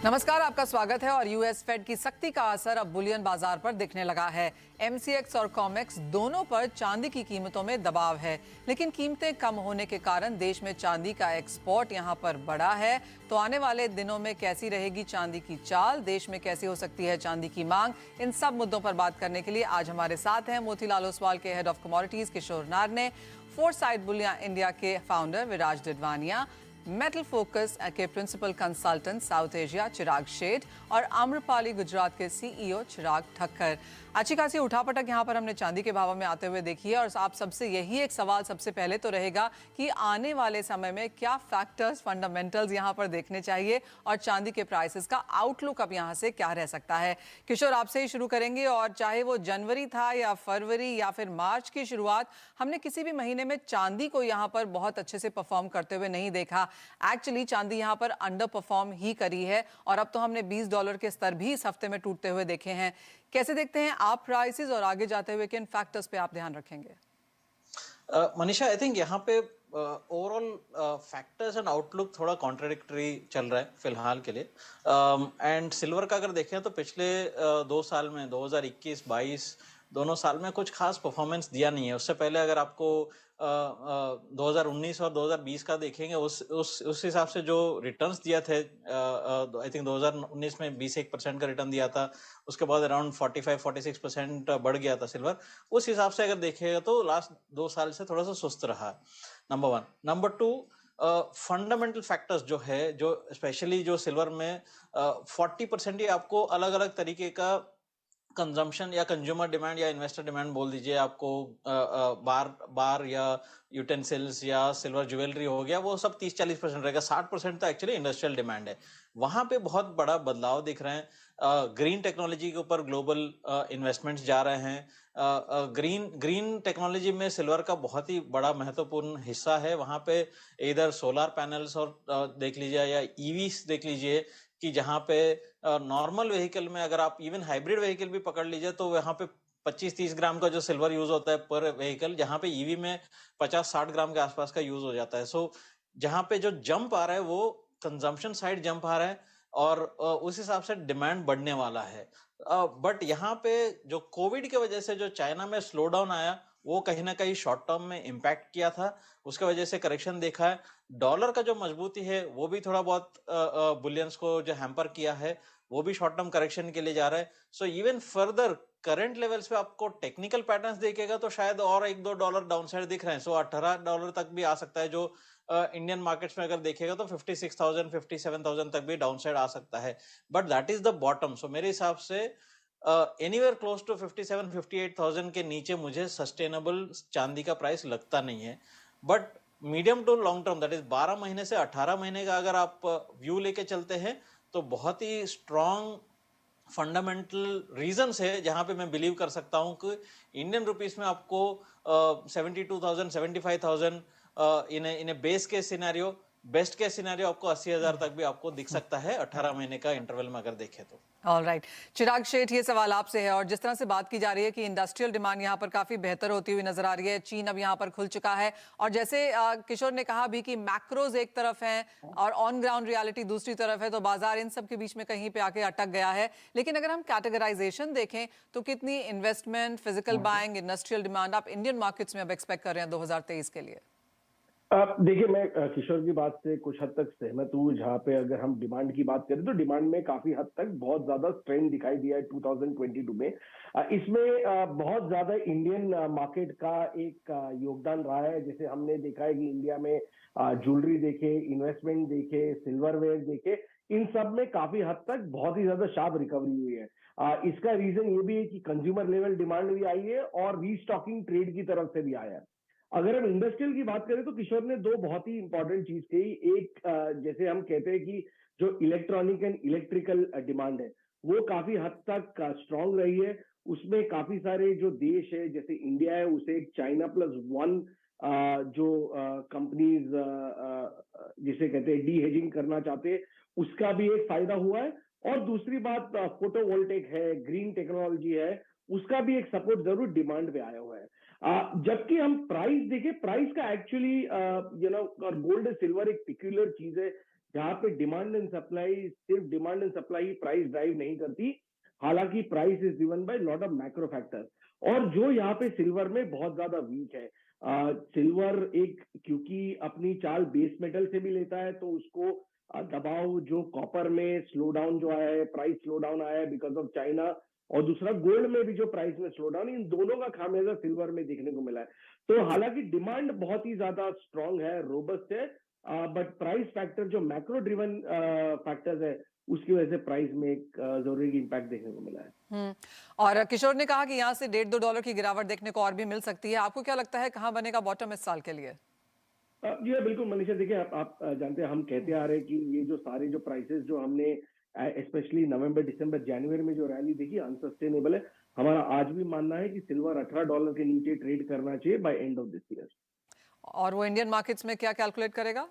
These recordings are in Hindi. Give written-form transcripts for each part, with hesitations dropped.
नमस्कार, आपका स्वागत है। और यूएस फेड की सख्ती का असर अब बुलियन बाजार पर दिखने लगा है। एमसीएक्स और कॉमेक्स दोनों पर चांदी की कीमतों में दबाव है, लेकिन कीमतें कम होने के कारण देश में चांदी का एक्सपोर्ट यहां पर बढ़ा है। तो आने वाले दिनों में कैसी रहेगी चांदी की चाल, देश में कैसी हो सकती है चांदी की मांग, इन सब मुद्दों पर बात करने के लिए आज हमारे साथ हैं मोतीलाल ओसवाल के head of commodities Kishore Narne, Foresight bullion India के founder Viraj Didwania, metal focus के principal consultant South Asia Chirag Sheth और आम्रपाली गुजरात के सीईओ चिराग ठक्कर। अच्छी खासी उठापटक यहाँ पर हमने चांदी के भाव में आते हुए देखी है और आप सबसे यही एक सवाल सबसे पहले तो रहेगा कि आने वाले समय में क्या फैक्टर्स, फंडामेंटल्स यहाँ पर देखने चाहिए और चांदी के प्राइसेस का आउटलुक अब यहाँ से क्या रह सकता है। किशोर, आपसे ही शुरू करेंगे। और चाहे वो जनवरी था या फरवरी या फिर मार्च की शुरुआत, हमने किसी भी महीने में चांदी को यहाँ पर बहुत अच्छे से परफॉर्म करते हुए नहीं देखा। एक्चुअली चांदी यहां पर अंडर परफॉर्म ही करी है और अब तो हमने $20 के स्तर भी इस हफ्ते में टूटते हुए देखे हैं। कैसे देखते हैं आप प्राइसेस और आगे जाते हुए किन फैक्टर्स पे आप ध्यान रखेंगे? मनीषा, आई थिंक यहाँ पे ओवरऑल फैक्टर्स एंड आउटलुक थोड़ा कॉन्ट्राडिक्टरी चल रहा है फिलहाल के लिए। एंड सिल्वर का अगर देखें तो पिछले 2 साल में 2021-22 दोनों साल में कुछ खास परफॉर्मेंस दिया नहीं है। उससे पहले अगर आपको 2019 और 2020 का देखेंगे, उस हिसाब से जो रिटर्न्स दिया थे, आई थिंक 2019 में 21% का रिटर्न दिया था। उसके बाद अराउंड 45-46% बढ़ गया था सिल्वर। उस हिसाब से अगर देखेगा तो लास्ट 2 साल से थोड़ा सा सुस्त रहा, number one. Number two, fundamental factors जो है, जो स्पेशली जो सिल्वर में 40% ही आपको अलग अलग तरीके का कंजम्पशन या कंज्यूमर डिमांड या इन्वेस्टर डिमांड बोल दीजिए, आपको बार या यूटेंसिल्स या सिल्वर ज्वेलरी हो गया, वो सब 30-40% रहेगा। 60% तो एक्चुअली इंडस्ट्रियल डिमांड है। वहां पे बहुत बड़ा बदलाव दिख रहे हैं। ग्रीन टेक्नोलॉजी के ऊपर ग्लोबल इन्वेस्टमेंट्स जा रहे हैं। ग्रीन टेक्नोलॉजी में सिल्वर का बहुत ही बड़ा महत्वपूर्ण हिस्सा है। वहां पे इधर सोलर पैनल्स और देख लीजिए या ईवीस देख लीजिए कि जहाँ पे नॉर्मल व्हीकल में, अगर आप इवन हाइब्रिड व्हीकल भी पकड़ लीजिए, तो वहाँ पे 25-30 ग्राम का जो सिल्वर यूज होता है पर व्हीकल, जहाँ पे ईवी में 50-60 ग्राम के आसपास का यूज हो जाता है। सो जहाँ पे जो जंप आ रहा है वो कंजम्पशन साइड जंप आ रहा है और उस हिसाब से डिमांड बढ़ने वाला है। बट यहाँ पे जो कोविड की वजह से जो चाइना में स्लो डाउन आया, वो कहीं ना कहीं शॉर्ट टर्म में इम्पैक्ट किया था। उसके वजह से करेक्शन देखा है। डॉलर का जो मजबूती है वो भी थोड़ा बहुत बुलियंस को जो हैम्पर किया है, वो भी शॉर्ट टर्म करेक्शन के लिए जा रहा है। So even further current levels पे आपको टेक्निकल पैटर्न्स देखेगा तो शायद और $1-2 डाउनसाइड दिख रहे हैं। सो $18 तक भी आ सकता है। जो इंडियन मार्केट्स में अगर देखेगा तो 56,000 57,000 तक भी डाउनसाइड आ सकता है। But that is the bottom. So मेरे हिसाब से एनीवेयर क्लोज टू 57-58,000 के नीचे मुझे सस्टेनेबल चांदी का प्राइस लगता नहीं है। But medium to long term, that is 12 महीने से 18 महीने का अगर आप व्यू लेके चलते हैं, तो बहुत ही स्ट्रॉन्ग फंडामेंटल रीजंस है जहां पे मैं बिलीव कर सकता हूं कि इंडियन रुपीस में आपको 72,000 75,000 in a base case scenario, best case scenario आपको 80,000 तक भी आपको दिख सकता है 18 महीने का इंटरवल में अगर देखें तो। ऑलराइट, चिराग शेठ, ये सवाल आपसे है। और जिस तरह से बात की जा रही है कि इंडस्ट्रियल डिमांड यहाँ पर काफी बेहतर होती हुई नजर आ रही है, चीन अब यहाँ पर खुल चुका है, और जैसे किशोर ने कहा भी कि मैक्रोज एक तरफ हैं और ऑन ग्राउंड रियलिटी दूसरी तरफ है, तो बाजार इन सब के बीच में कहीं पे आके अटक गया है। लेकिन अगर हम कैटेगराइजेशन देखें तो कितनी investment, physical buying, industrial demand आप इंडियन मार्केट्स में अब एक्सपेक्ट कर रहे हैं 2023 के लिए? देखिए, मैं किशोर की बात से कुछ हद तक सहमत हूँ। जहाँ पे अगर हम डिमांड की बात करें तो डिमांड में काफी हद तक बहुत ज्यादा स्ट्रेंथ दिखाई दिया है 2022 में। इसमें बहुत ज्यादा इंडियन मार्केट का एक योगदान रहा है। जैसे हमने देखा है कि इंडिया में ज्वेलरी देखे, इन्वेस्टमेंट देखे, सिल्वरवेयर देखे, इन सब में काफी हद तक बहुत ही ज्यादा शार्प रिकवरी हुई है। इसका रीजन ये भी है कि कंज्यूमर लेवल डिमांड भी आई है और रीस्टॉकिंग ट्रेड की तरफ से भी आया है। अगर हम इंडस्ट्रियल की बात करें तो किशोर ने दो बहुत ही इंपॉर्टेंट चीज कही। एक, जैसे हम कहते हैं कि जो इलेक्ट्रॉनिक एंड इलेक्ट्रिकल डिमांड है वो काफी हद तक स्ट्रांग रही है। उसमें काफी सारे जो देश है, जैसे इंडिया है, उसे एक चाइना प्लस वन जो कंपनीज जिसे कहते हैं डी हेजिंग करना चाहते हैं, उसका भी एक फायदा हुआ है। और दूसरी बात, फोटोवोल्टेक है, ग्रीन टेक्नोलॉजी है, उसका भी एक सपोर्ट जरूर डिमांड पे आया हुआ है। जबकि हम प्राइस देखें, प्राइस का एक्चुअली और गोल्ड सिल्वर एक पिक्यूलर चीज है। जहाँ पे डिमांड एंड सप्लाई, सिर्फ demand and supply he price drive नहीं करती, हालांकि price is driven by lot of macro factor. और जो यहाँ पे सिल्वर में बहुत ज्यादा वीक है, सिल्वर एक क्योंकि अपनी चाल बेस मेटल से भी लेता है, तो उसको दबाव जो कॉपर में स्लो डाउन जो आया है, प्राइस स्लो डाउन आया है बिकॉज ऑफ चाइना, और दूसरा गोल्ड में भी जो प्राइस में स्लो डाउन, इन दोनों का खामियाजा सिल्वर में देखने को मिला है। तो हालांकि डिमांड बहुत ही ज्यादा स्ट्रांग है, रोबस्ट है, बट प्राइस फैक्टर जो मैक्रो ड्रिवन फैक्टर्स है, उसकी वजह से प्राइस में एक जरूरी इम्पैक्ट देखने को मिला है। और किशोर ने कहा कि यहाँ से $1.5-2 की गिरावट देखने को और भी मिल सकती है। आपको क्या लगता है कहाँ बनेगा बॉटम इस साल के लिए? जी हाँ, बिल्कुल मनीषा, देखिए आप जानते हैं, हम कहते आ रहे हैं कि ये जो सारे जो प्राइसेस जो हमने स्पेशली नवंबर, दिसंबर, जनवरी में जो रैली देखी, अनसस्टेनेबल है। हमारा आज भी मानना है कि सिल्वर $18 के नीचे ट्रेड करना चाहिए by end of this year. और वो इंडियन मार्केट्स में क्या कैलकुलेट करेगा?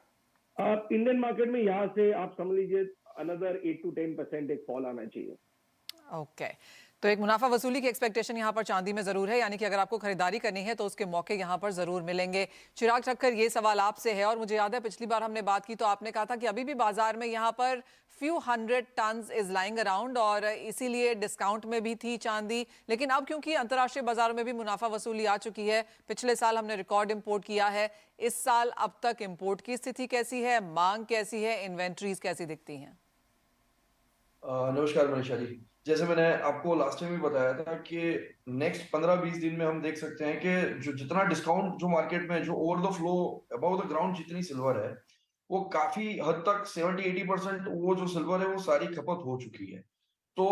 इंडियन मार्केट में यहाँ से आप समझ लीजिए अनदर 8 to 10% एक फॉल आना चाहिए। ओके, तो एक मुनाफा वसूली की एक्सपेक्टेशन यहाँ पर चांदी में जरूर है, यानी कि अगर आपको खरीदारी करनी है तो उसके मौके यहाँ पर जरूर मिलेंगे। चिराग ठक्कर, ये सवाल आपसे है, और मुझे याद है पिछली बार हमने बात की तो आपने कहा था कि अभी भी बाजार में यहाँ पर few hundred turns is lying around, और इसीलिए डिस्काउंट में भी थी चांदी। लेकिन अब क्योंकि अंतर्राष्ट्रीय बाजारों में भी मुनाफा वसूली आ चुकी है, पिछले साल हमने रिकॉर्ड इंपोर्ट किया है, इस साल अब तक इंपोर्ट की स्थिति कैसी है, मांग कैसी है, इन्वेंट्रीज कैसी दिखती हैं? नमस्कार मनीषा जी। जैसे मैंने आपको लास्ट टाइम भी बताया था कि नेक्स्ट 15-20 दिन में हम देख सकते हैं कि जो जितना डिस्काउंट जो मार्केट में जो over the flow above the ground जितनी सिल्वर है, वो काफी हद तक 70-80% वो जो सिल्वर है वो सारी खपत हो चुकी है। तो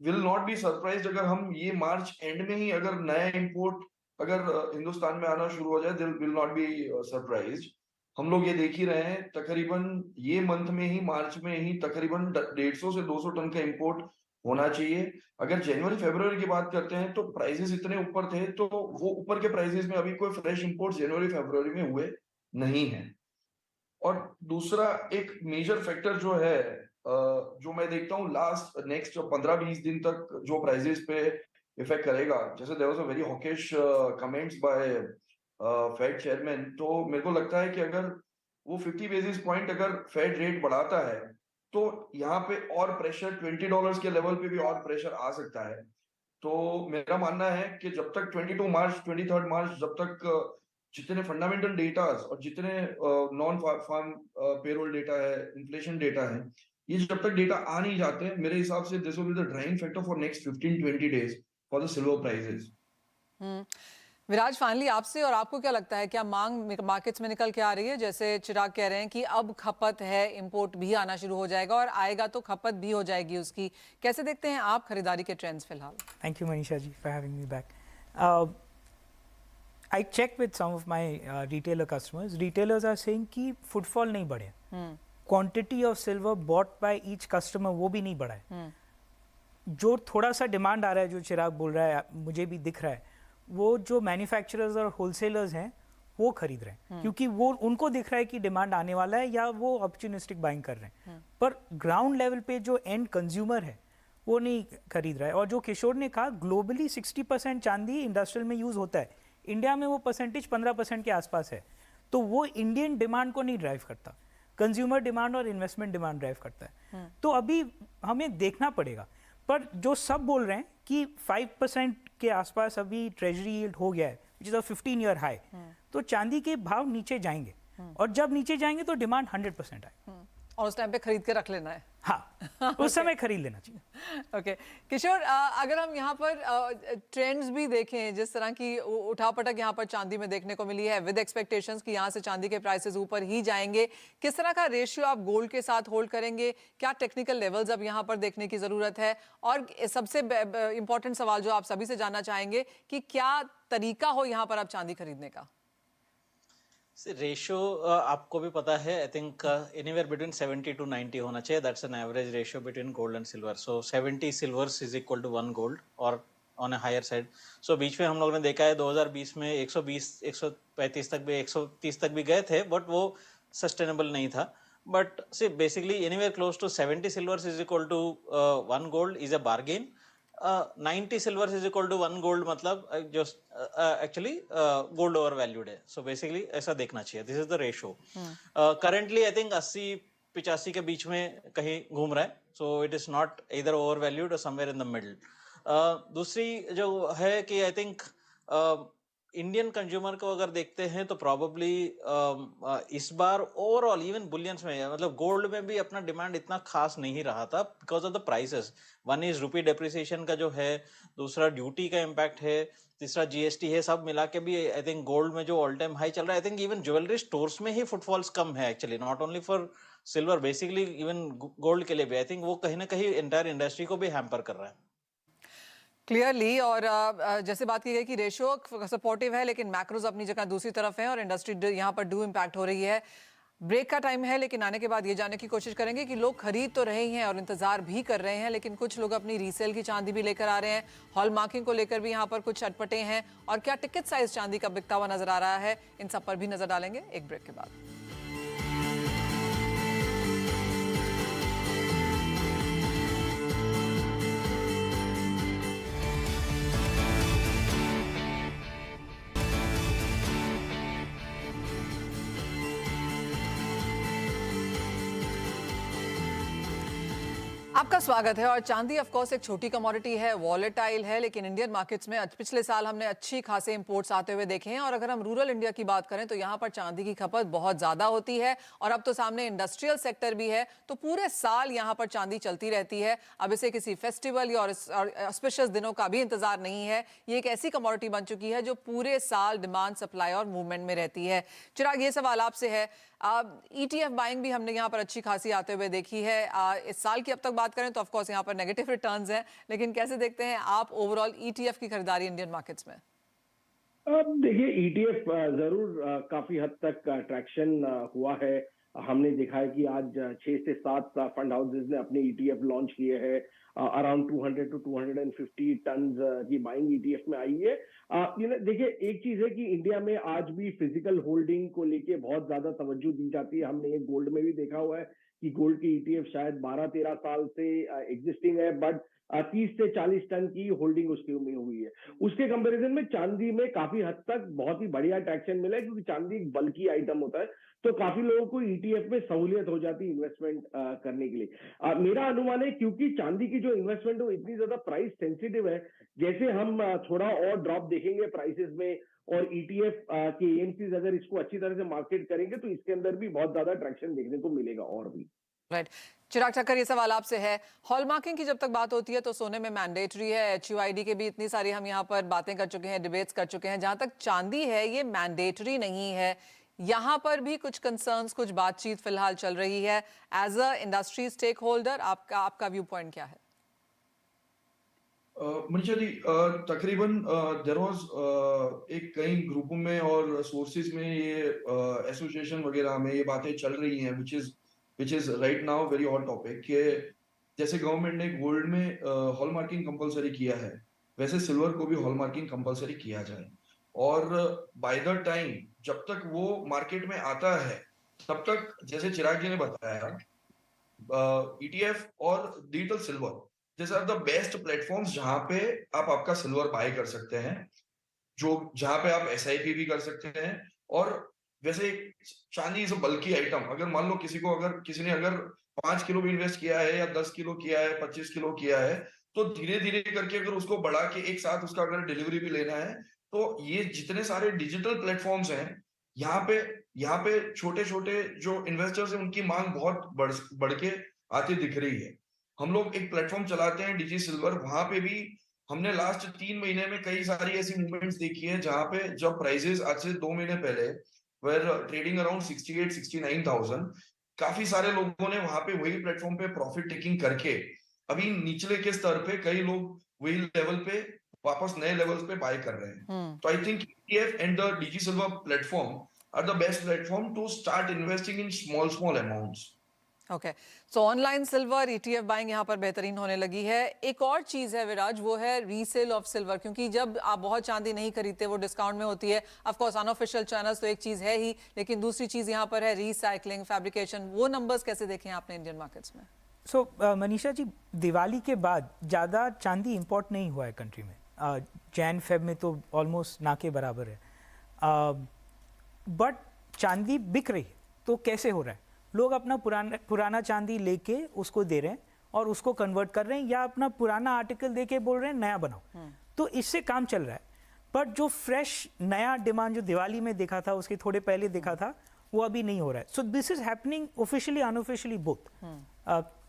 विल नॉट बी सरप्राइज्ड अगर हम ये मार्च एंड में ही अगर नया इंपोर्ट अगर हिंदुस्तान में आना शुरू हो जाए, दिल विल नॉट बी सरप्राइज्ड। हम लोग ये देख ही रहे हैं, तकरीबन ये मंथ में ही, मार्च में ही तकरीबन 150 से 200 टन का इंपोर्ट होना चाहिए। अगर जनवरी फरवरी की बात करते हैं तो प्राइसेस इतने ऊपर थे, तो वो ऊपर के प्राइसेस में अभी कोई फ्रेश इंपोर्ट जनवरी फरवरी में हुए नहीं है। और दूसरा एक मेजर फैक्टर जो है, जो मैं देखता हूँ लास्ट नेक्स्ट 15-20 दिन तक जो प्राइसेस पे इफेक्ट करेगा, जैसे there was a very hawkish comments by Fed chairman, तो मेरे को लगता है कि अगर वो 50 बेसिस पॉइंट अगर फेड रेट बढ़ाता है तो यहाँ पे और प्रेशर $20 के लेवल पे भी और प्रेशर आ सकता है। तो मेरा मानना है कि जब तक 22 मार्च 23 मार्च जब तक जितने फंडामेंटल डेटास और जितने नॉन फार्म पेरोल डेटा है, इन्फ्लेशन डेटा है, ये जब तक डेटा आ नहीं जाते, मेरे हिसाब से this will be the driving factor for next 15-20 days for the silver prices. Viraj, finally आपसे, और आपको क्या लगता है क्या मांग मार्केट्स में निकल के आ रही है? जैसे चिराग कह रहे हैं कि अब खपत है, इंपोर्ट भी आना शुरू हो जाएगा, और आएगा तो खपत भी हो जाएगी उसकी। कैसे देखते हैं आप खरीदारी के ट्रेंड्स फिलहाल? Thank you, Manisha ji, for having me back. I checked with some of my retailer customers. Retailers are saying कि footfall नहीं बढ़े, quantity of silver bought by each customer वो भी नहीं बढ़ा है। जो थोड़ा सा डिमांड आ रहा है, जो चिराग बोल रहा है, मुझे भी दिख रहा है, वो जो मैन्युफैक्चरर्स और होलसेलर्स हैं वो खरीद रहे हैं, क्योंकि वो उनको दिख रहा है कि डिमांड आने वाला है, या वो अपॉर्चुनिस्टिक बाइंग कर रहे हैं। पर ग्राउंड लेवल पे जो एंड कंज्यूमर है वो नहीं खरीद रहा है। और जो किशोर ने कहा, ग्लोबली 60% चांदी इंडस्ट्रियल में यूज होता है, इंडिया में वो परसेंटेज 15% के आसपास है। तो वो इंडियन डिमांड को नहीं ड्राइव करता, कंज्यूमर डिमांड और इन्वेस्टमेंट डिमांड ड्राइव करता है। तो अभी हमें देखना पड़ेगा। पर जो सब बोल रहे हैं कि 5% के आसपास अभी ट्रेजरी यील्ड हो गया है, which is a 15-year high, तो चांदी के भाव नीचे जाएंगे, और जब नीचे जाएंगे तो डिमांड 100% आए, और उस टाइम पे खरीद के रख लेना है। हाँ, उस समय खरीद लेना चाहिए। ओके किशोर, अगर हम यहाँ पर ट्रेंड्स भी देखें, जिस तरह की उठापटक यहाँ पर चांदी में देखने को मिली है, विद एक्सपेक्टेशंस कि यहाँ से चांदी के प्राइसेस ऊपर ही जाएंगे, किस तरह का रेशियो आप गोल्ड के साथ होल्ड करेंगे? क्या टेक्निकल लेवल्स अब यहाँ पर देखने की जरूरत है? और सबसे इंपॉर्टेंट सवाल जो आप सभी से जानना चाहेंगे कि क्या तरीका हो यहाँ पर अब चांदी खरीदने का? रेशियो आपको भी पता है, I think anywhere between 70 to 90 होना चाहिए। That's an average ratio between gold and silver. So 70 silvers is equal to 1 gold, और on a higher side. So बीच में हम लोगों ने देखा है 2020 में 120 135 तक भी 130 तक भी गए थे, बट वो सस्टेनेबल नहीं था। But see basically anywhere close to 70 silvers is equal to 1 gold is a bargain. 90 silver is equal to 1 gold, मतलब जो एक्चुअली गोल्ड ओवर वैल्यूड है। सो बेसिकली ऐसा देखना चाहिए, this is the ratio. Currently I think 80 85 के बीच में कहीं घूम रहा है, सो इट इज नॉट इधर ओवर वैल्यूड और समवेयर इन द मिडल। दूसरी जो है कि आई थिंक इंडियन कंज्यूमर को अगर देखते हैं तो प्रॉबली इस बार ओवरऑल इवन बुलियंस में, मतलब गोल्ड में भी अपना डिमांड इतना खास नहीं रहा था because of the prices. One is rupee depreciation का जो है, दूसरा ड्यूटी का इम्पैक्ट है, तीसरा जीएसटी है, सब मिला के भी आई थिंक गोल्ड में जो ऑल टाइम हाई चल रहा है, I think even jewellery stores में ही फुटफॉल्स कम है actually, not only for silver, basically even gold के लिए भी। आई थिंक वो कहीं ना कहीं एंटायर इंडस्ट्री को भी हैम्पर कर रहा है क्लियरली। और जैसे बात की गई कि रेशियो सपोर्टिव है, लेकिन मैक्रोज अपनी जगह दूसरी तरफ है और इंडस्ट्री यहाँ पर डू इम्पैक्ट हो रही है। ब्रेक का टाइम है, लेकिन आने के बाद ये जानने की कोशिश करेंगे कि लोग खरीद तो रहे हैं और इंतजार भी कर रहे हैं, लेकिन कुछ लोग अपनी रीसेल की चांदी भी लेकर आ रहे हैं, हॉल मार्किंग को लेकर भी यहाँ पर कुछ अटपटे हैं, और क्या टिकट साइज चांदी का बिकता हुआ नजर आ रहा है, इन सब पर भी नजर डालेंगे एक ब्रेक के बाद। आपका स्वागत है। और चांदी ऑफ कोर्स एक छोटी कमोडिटी है, वॉलेटाइल है, लेकिन इंडियन मार्केट्स में पिछले साल हमने अच्छी खासे इंपोर्ट्स आते हुए देखे हैं। और अगर हम रूरल इंडिया की बात करें तो यहाँ पर चांदी की खपत बहुत ज्यादा होती है, और अब तो सामने इंडस्ट्रियल सेक्टर भी है, तो पूरे साल यहाँ पर चांदी चलती रहती है। अब इसे किसी फेस्टिवल या ऑस्पिशियस दिनों का भी इंतजार नहीं है। ये एक ऐसी कमोडिटी बन चुकी है जो पूरे साल डिमांड, सप्लाई और मूवमेंट में रहती है। चिराग, ये सवाल आपसे है, ETF बाइंग भी हमने यहाँ पर अच्छी खासी आते हुए देखी है। इस साल की अब तक बात करें तो ऑफ कोर्स यहाँ पर नेगेटिव रिटर्न्स हैं, लेकिन कैसे देखते हैं आप ओवरऑल ETF की खरीदारी इंडियन मार्केट्स में? देखिए, ETF जरूर काफी हद तक ट्रैक्शन हुआ है। हमने देखा है कि आज 6 से 7 फंड हाउसेज ने अपने ETF लॉन्च किए हैं। अराउंड 200 to 250 टन की बाइंग ETF में आई है। देखिए, एक चीज है कि इंडिया में आज भी फिजिकल होल्डिंग को लेके बहुत ज्यादा तवज्जो दी जाती है। हमने ये गोल्ड में भी देखा हुआ है कि गोल्ड की ETF शायद 12-13 साल से एग्जिस्टिंग है, बट 30 से 40 टन की होल्डिंग उसकी में हुई है। उसके कंपैरिजन में चांदी में काफी हद तक बहुत ही बढ़िया ट्रैक्शन मिला है, क्योंकि चांदी एक बल्की आइटम होता है, तो काफी लोगों को ETF में सहूलियत हो जाती है इन्वेस्टमेंट करने के लिए। मेरा अनुमान है, क्योंकि चांदी की जो इन्वेस्टमेंट है वो इतनी ज्यादा प्राइस सेंसिटिव है, जैसे हम थोड़ा और ड्रॉप देखेंगे प्राइसेस में और ETF के AMCs अगर इसको अच्छी तरह से मार्केट करेंगे तो इसके अंदर भी बहुत ज्यादा ट्रैक्शन देखने को मिलेगा और भी। राइट। चिराग ठक्कर, ये सवाल आपसे है, हॉलमार्किंग की जब तक बात होती है तो सोने में मैंडेटरी है, HUID के भी इतनी सारी हम यहाँ पर बातें कर चुके हैं, डिबेट्स कर चुके हैं। जहां तक चांदी है ये मैंडेटरी नहीं है, यहाँ पर भी कुछ कंसर्न्स, कुछ बातचीत फिलहाल चल रही है। As a industry stakeholder आपका व्यू पॉइंट क्या है? मनीषा जी, तकरीबन देयर वाज एक कई ग्रुपों में और सोर्सेज में ये एसोसिएशन वगैरह में ये बातें चल रही हैं, which is right now very hot topic, कि जैसे गवर्नमेंट ने गोल्ड में हॉलमार्किंग कंपलसरी किया है, वैसे सिल्वर को भी हॉलमार्किंग कंपलसरी किया जाए। और बाय द टाइम जब तक वो मार्केट में आता है तब तक, जैसे चिराग जी ने बताया, ETF और डिजिटल सिल्वर जैसे आर द बेस्ट प्लेटफॉर्म्स जहां पे आप आपका सिल्वर बाय कर सकते हैं, जहां पे आप SIP भी कर सकते हैं। और वैसे चांदी इज अ बल्की आइटम, अगर मान लो किसी ने अगर 5 किलो भी इन्वेस्ट किया है या 10 किलो किया है, 25 किलो किया है, तो धीरे धीरे करके अगर उसको बढ़ा के एक साथ उसका अगर डिलीवरी भी लेना है, तो ये जितने सारे डिजिटल प्लेटफॉर्म्स हैं, यहाँ पे छोटे छोटे जो इन्वेस्टर्स हैं उनकी मांग बहुत बढ़ के आती दिख रही है। हम लोग एक प्लेटफॉर्म चलाते हैं डिजी सिल्वर, वहां पे भी हमने लास्ट 3 महीने में कई सारी ऐसी मूवमेंट्स देखी है जहां पे जब प्राइसेस आज से 2 महीने पहले वेर ट्रेडिंग अराउंड 68-69,000, काफी सारे लोगों ने वहां पे वही प्लेटफॉर्म पे प्रॉफिट टेकिंग करके अभी निचले के स्तर पे कई लोग वही लेवल पे वापस नए लेवल्स पे बाय कर रहे हैं। तो I think ETF and the digi silver platform are the best platform to start investing in small amounts. Okay, so online silver ETF buying यहाँ पर बेहतरीन होने लगी है। एक और चीज है विराज, वो है रीसेल ऑफ सिल्वर, क्योंकि जब आप बहुत चांदी नहीं खरीदते, वो डिस्काउंट में होती है। ऑफ कोर्स अनऑफिशियल चैनल्स तो एक चीज है ही, लेकिन दूसरी चीज यहाँ पर है रीसाइक्लिंग, फैब्रिकेशन। वो नंबर्स कैसे देखें आपने इंडियन मार्केट्स में? सो मनीषा जी, दिवाली के बाद ज़्यादा चांदी इंपोर्ट नहीं हुआ है कंट्री में। जैन-फेब में तो ऑलमोस्ट ना के बराबर है, बट चांदी बिक रही है। तो कैसे हो रहा है? लोग अपना पुराना चांदी लेके उसको दे रहे हैं और उसको कन्वर्ट कर रहे हैं, या अपना पुराना आर्टिकल देके बोल रहे हैं नया बनाओ। तो इससे काम चल रहा है। बट जो फ्रेश नया डिमांड जो दिवाली में देखा था, उसके थोड़े पहले देखा था, वो अभी नहीं हो रहा है। So this is happening officially unofficially both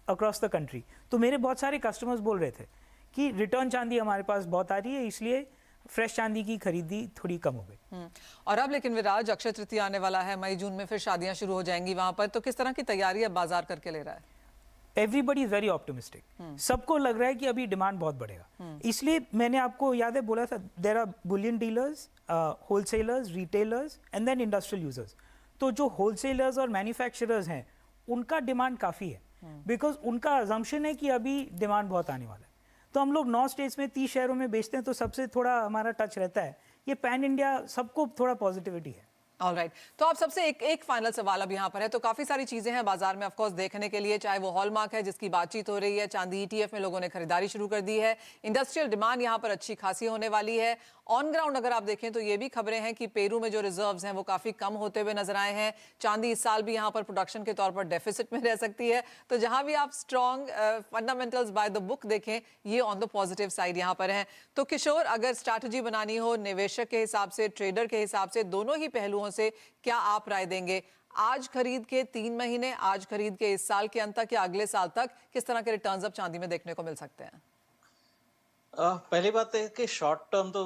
across the country. तो मेरे बहुत सारे कस्टमर्स बोल रहे थे कि रिटर्न चांदी हमारे पास बहुत आ रही है, इसलिए फ्रेश चांदी की खरीदी थोड़ी कम हो गई। और अब लेकिन विराज, अक्षय तृतीया आने वाला है, मई जून में फिर शादियां शुरू हो जाएंगी वहां पर, तो किस तरह की तैयारी अब बाजार करके ले रहा है? Everybody is very optimistic. सबको लग रहा है कि अभी डिमांड बहुत बढ़ेगा। इसलिए मैंने आपको याद है बोला था, there are bullion dealers, wholesalers, retailers and then industrial users. तो जो होलसेलर्स और मैन्युफैक्चरर्स हैं उनका डिमांड काफ़ी है, बिकॉज उनका अजम्पशन है कि अभी डिमांड बहुत आने वाला है। तो हम लोग 9 स्टेट्स में 30 शहरों में बेचते हैं, तो सबसे थोड़ा हमारा टच रहता है। ये पैन इंडिया सबको थोड़ा पॉजिटिविटी है। ऑलराइट, तो आप सबसे एक फाइनल सवाल अब यहाँ पर है। तो काफी सारी चीजें हैं बाजार में ऑफ कोर्स देखने के लिए, चाहे वो हॉलमार्क है जिसकी बातचीत हो रही है, चांदी ETF में लोगों ने खरीदारी शुरू कर दी है, इंडस्ट्रियल डिमांड यहाँ पर अच्छी खासी होने वाली है। ऑन ग्राउंड अगर आप देखें तो ये भी खबरें हैं कि पेरू में जो रिजर्व्स हैं वो काफी कम होते हुए नजर आए हैं। चांदी इस साल भी यहाँ पर प्रोडक्शन के तौर पर डेफिसिट में रह सकती है। तो जहां भी आप strong fundamentals by the book देखें, ये ऑन द पॉजिटिव साइड यहाँ पर है। तो किशोर, अगर स्ट्रैटेजी बनानी हो निवेशक के हिसाब से, ट्रेडर के हिसाब से, दोनों ही पहलुओं से क्या आप राय देंगे? आज खरीद के 3 महीने, आज खरीद के इस साल के अंत तक या अगले साल तक किस तरह के रिटर्न्स अब चांदी में देखने को मिल सकते हैं? पहली बात है कि शॉर्ट टर्म तो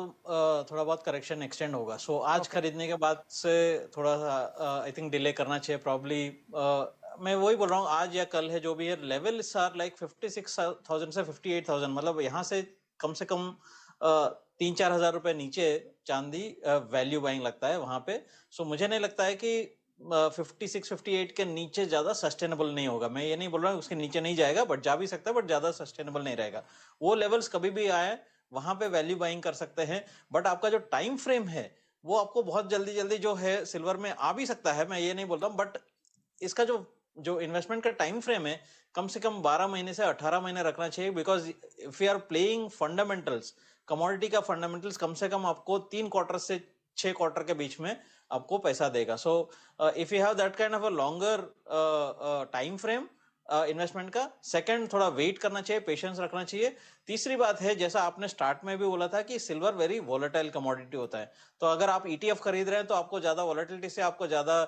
थोड़ा बहुत करेक्शन एक्सटेंड होगा। सो आज खरीदने के बाद से थोड़ा सा आई थिंक डिले करना चाहिए प्रॉब्ली। मैं वही बोल रहा हूँ, आज या कल है जो भी है, लेवल आर लाइक 56,000 से 58,000, मतलब यहाँ से कम 3-4 हज़ार रुपए नीचे चांदी वैल्यू बाइंग लगता है वहां पे। सो मुझे नहीं लगता है कि 56-58 के नीचे ज्यादा सस्टेनेबल नहीं होगा। मैं ये नहीं बोल रहा हूँ उसके नीचे नहीं जाएगा, बट जा भी सकता है, बट ज्यादा सस्टेनेबल नहीं रहेगा। वो लेवल्स कभी भी आए वहां पे वैल्यू बाइंग कर सकते हैं। बट आपका जो टाइम फ्रेम है वो आपको बहुत जल्दी जो है सिल्वर में आ भी सकता है, मैं ये नहीं बोल रहा हूँ, बट इसका जो इन्वेस्टमेंट का टाइम फ्रेम है कम से कम 12 महीने से 18 महीने रखना चाहिए। Because if you are playing fundamentals, commodity का फंडामेंटल्स कम से कम आपको 3 क्वार्टर से 6 क्वार्टर के बीच में आपको पैसा देगा। So if you have that kind of a longer time frame investment का, सेकंड थोड़ा वेट करना चाहिए, पेशेंस रखना चाहिए। तीसरी बात है, जैसा आपने स्टार्ट में भी बोला था कि सिल्वर वेरी वोलेटाइल कमोडिटी होता है। तो अगर आप ETF खरीद रहे हैं तो आपको ज्यादा वोलेटिलिटी से आपको ज्यादा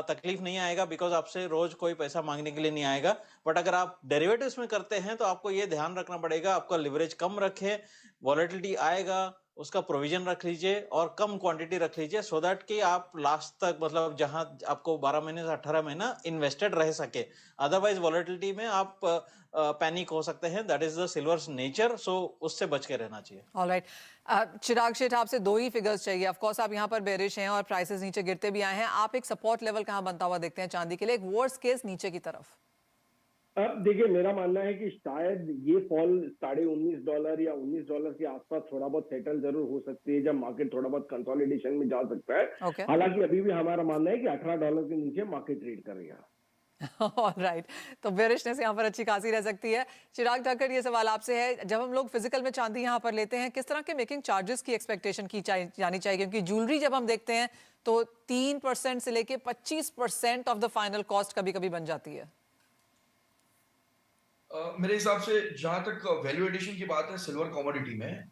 तकलीफ नहीं आएगा, बिकॉज आपसे रोज कोई पैसा मांगने के लिए नहीं आएगा। बट अगर आप डेरिवेटिव्स में करते हैं तो आपको ये ध्यान रखना पड़ेगा, आपका लिवरेज कम रखे, वोलेटिलिटी आएगा उसका प्रोविजन रख लीजिए और कम क्वांटिटी रख लीजिए, सो दैट कि आप लास्ट तक, मतलब जहां आपको 12 महीने से 18 महीना इन्वेस्टेड रह सके। अदरवाइज वॉलेटिलिटी में आप पैनिक हो सकते हैं। That is the silver's nature, so उससे बच के रहना चाहिए। ऑलराइट, चिराग शेठ, आपसे 2 ही फिगर्स चाहिए। ऑफ कोर्स आप यहाँ पर बेरिश हैं और प्राइसेस नीचे गिरते भी आए हैं। आप एक सपोर्ट लेवल कहाँ बनता हुआ देखते हैं चांदी के लिए, एक वर्स्ट केस नीचे की तरफ? अब देखिए, मेरा मानना है कि शायद ये फॉल $19.5 या $19 के आसपास थोड़ा बहुत सेटल जरूर हो सकती है, जब मार्केट थोड़ा बहुत कंसोलिडेशन में जा सकता है। Okay. हालांकि अभी भी हमारा मानना है कि $18 के नीचे मार्केट ट्रेड करेगा। ऑलराइट, तो बेरिशनेस यहाँ पर अच्छी खासी रह सकती है। चिराग ठाकर, ये सवाल आपसे है, जब हम लोग फिजिकल में चांदी यहाँ पर लेते हैं, किस तरह के मेकिंग चार्जेस की एक्सपेक्टेशन की जानी चाहिए? क्योंकि ज्वेलरी जब हम देखते हैं तो 3% से लेके 25% ऑफ द फाइनल कॉस्ट कभी कभी बन जाती है। मेरे हिसाब से जहां तक वैल्यू एडिशन की बात है सिल्वर कमोडिटी में,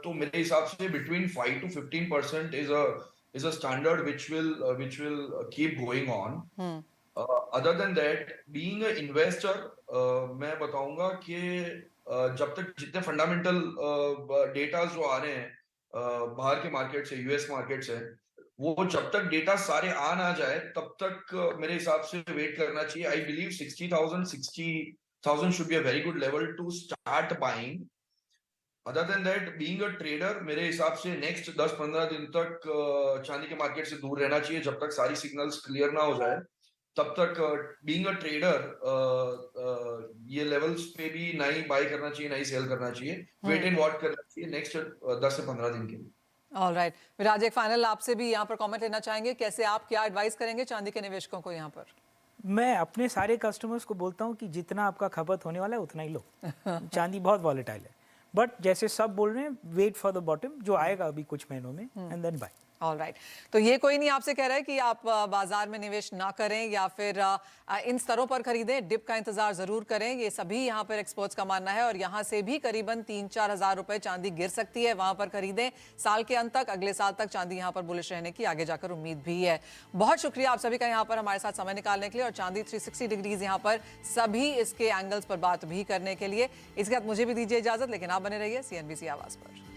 तो मेरे हिसाब से between 5 to 15% is a standard which will keep going on. Other than that, being a investor, मैं बताऊंगा कि जब तक जितने फंडामेंटल डेटा जो आ रहे हैं बाहर के मार्केट से, यूएस मार्केट से, वो जब तक डेटा सारे आ ना जाए तब तक मेरे हिसाब से वेट करना चाहिए। I believe 60,000 should be a very good level to start buying. Other than that, being a trader, मेरे हिसाब से नेक्स्ट 10-15 दिन तक चांदी के मार्केट से दूर रहना चाहिए, जब तक सारी सिग्नल्स क्लियर ना हो जाए तब तक बीइंग अ ट्रेडर ये लेवल्स पे भी ना ही बाय करना चाहिए, ना ही सेल करना चाहिए, वेट एंड वॉच करना चाहिए नेक्स्ट 10 से 15 दिन के लिए। ऑलराइट, विराज, एक फाइनल आपसे भी यहाँ पर कमेंट लेना चाहेंगे, कैसे आप क्या एडवाइस करेंगे चांदी के निवेशकों को यहाँ पर? मैं अपने सारे कस्टमर्स को बोलता हूँ कि जितना आपका खपत होने वाला है उतना ही लो। चांदी बहुत वॉलेटाइल है, बट जैसे सब बोल रहे हैं, वेट फॉर द बॉटम जो आएगा अभी कुछ महीनों में, एंड देन बाय। ऑलराइट, तो ये कोई नहीं आपसे कह रहा है कि आप बाजार में निवेश ना करें या फिर इन स्तरों पर खरीदें, डिप का इंतजार जरूर करें। ये सभी यहाँ पर एक्सपर्ट्स का मानना है और यहाँ से भी करीबन 3-4 हज़ार रुपए चांदी गिर सकती है, वहां पर खरीदें। साल के अंत तक, अगले साल तक चांदी यहाँ पर बुलिश रहने की आगे जाकर उम्मीद भी है। बहुत शुक्रिया आप सभी का यहाँ पर हमारे साथ समय निकालने के लिए और चांदी 360 डिग्रीज यहाँ पर सभी इसके एंगल्स पर बात भी करने के लिए। इसके साथ मुझे भी दीजिए इजाजत, लेकिन आप बने रहिए CNBC आवाज पर।